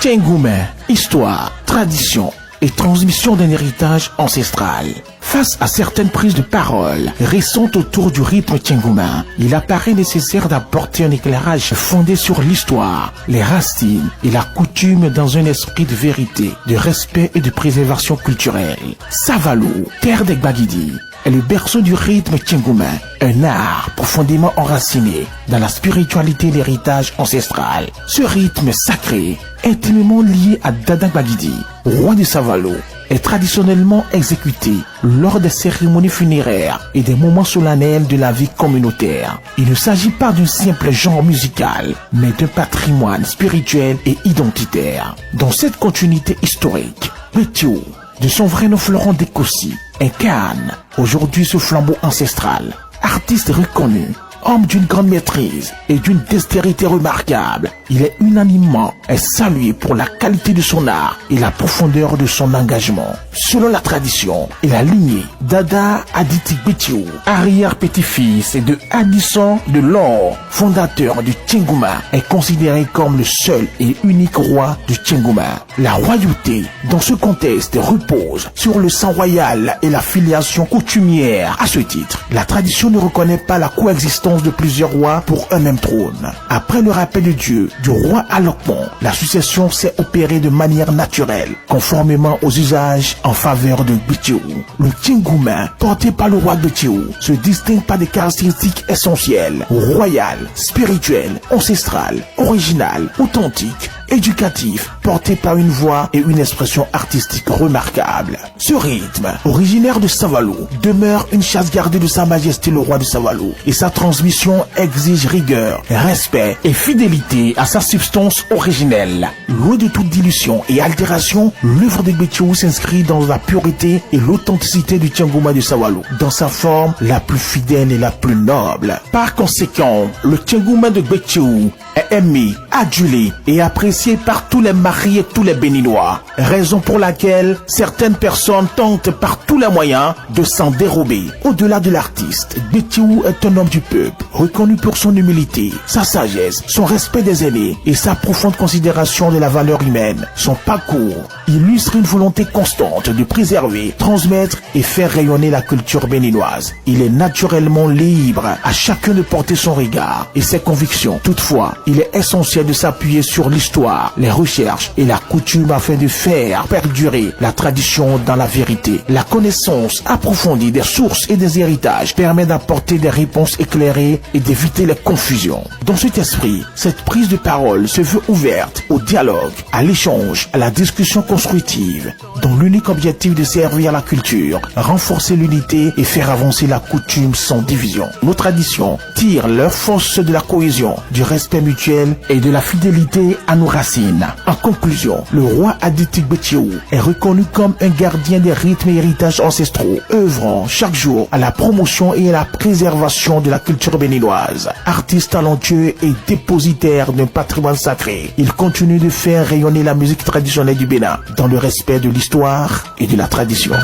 Tchengouma, histoire, tradition et transmission d'un héritage ancestral. Face à certaines prises de parole récentes autour du rythme tchengouma, il apparaît nécessaire d'apporter un éclairage fondé sur l'histoire, les racines et la coutume dans un esprit de vérité, de respect et de préservation culturelle. Savalou, terre des Gbagidi, est le berceau du rythme tchengouma, un art profondément enraciné dans la spiritualité et l'héritage ancestral. Ce rythme sacré, intimement lié à Dada Gbagidi, roi de Savalou, est traditionnellement exécuté lors des cérémonies funéraires et des moments solennels de la vie communautaire. Il ne s'agit pas d'un simple genre musical, mais d'un patrimoine spirituel et identitaire. Dans cette continuité historique, Bétiou, de son vrai nom Florent Dekossi, incarne aujourd'hui ce flambeau ancestral. Artiste reconnu, homme d'une grande maîtrise et d'une dextérité remarquable, il est unanimement salué pour la qualité de son art et la profondeur de son engagement. Selon la tradition et la lignée, Dada Aditi Bétiou, arrière-petit-fils de Addison de l'Or, fondateur du Tchengouma, est considéré comme le seul et unique roi du Tchengouma. La royauté, dans ce contexte, repose sur le sang royal et la filiation coutumière. À ce titre, la tradition ne reconnaît pas la coexistence de plusieurs rois pour un même trône. Après le rappel de Dieu du roi Alokmon, la succession s'est opérée de manière naturelle, conformément aux usages en faveur de Bétiou. Le Tchengouma, porté par le roi Bétiou, se distingue par des caractéristiques essentielles, royales, spirituelles, ancestrales, originales, authentiques, éducatif, porté par une voix et une expression artistique remarquables. Ce rythme, originaire de Savalou, demeure une chasse gardée de Sa Majesté le roi de Savalou, et sa transmission exige rigueur, respect et fidélité à sa substance originelle. Loin de toute dilution et altération, l'œuvre de Bétiou s'inscrit dans la pureté et l'authenticité du Tchengouma de Savalou, dans sa forme la plus fidèle et la plus noble. Par conséquent, le Tchengouma de Bétiou est aimé, adulé et apprécié par tous les Maris et tous les Béninois, raison pour laquelle certaines personnes tentent par tous les moyens de s'en dérober. Au-delà de l'artiste, Bétiou est un homme du peuple, reconnu pour son humilité, sa sagesse, son respect des aînés et sa profonde considération de la valeur humaine. Son parcours illustre une volonté constante de préserver, transmettre et faire rayonner la culture béninoise. Il est naturellement libre à chacun de porter son regard et ses convictions. Toutefois, il est essentiel de s'appuyer sur l'histoire, les recherches et la coutume afin de faire perdurer la tradition dans la vérité. La connaissance approfondie des sources et des héritages permet d'apporter des réponses éclairées et d'éviter les confusions. Dans cet esprit, cette prise de parole se veut ouverte au dialogue, à l'échange, à la discussion constructive, dont l'unique objectif de servir la culture, renforcer l'unité et faire avancer la coutume sans division. Nos traditions tirent leur force de la cohésion, du respect mutuel et de la fidélité à nos racines. En conclusion, le roi Aditi Bétiou est reconnu comme un gardien des rythmes et héritages ancestraux, œuvrant chaque jour à la promotion et à la préservation de la culture béninoise. Artiste talentueux et dépositaire d'un patrimoine sacré, il continue de faire rayonner la musique traditionnelle du Bénin dans le respect de l'histoire et de la tradition.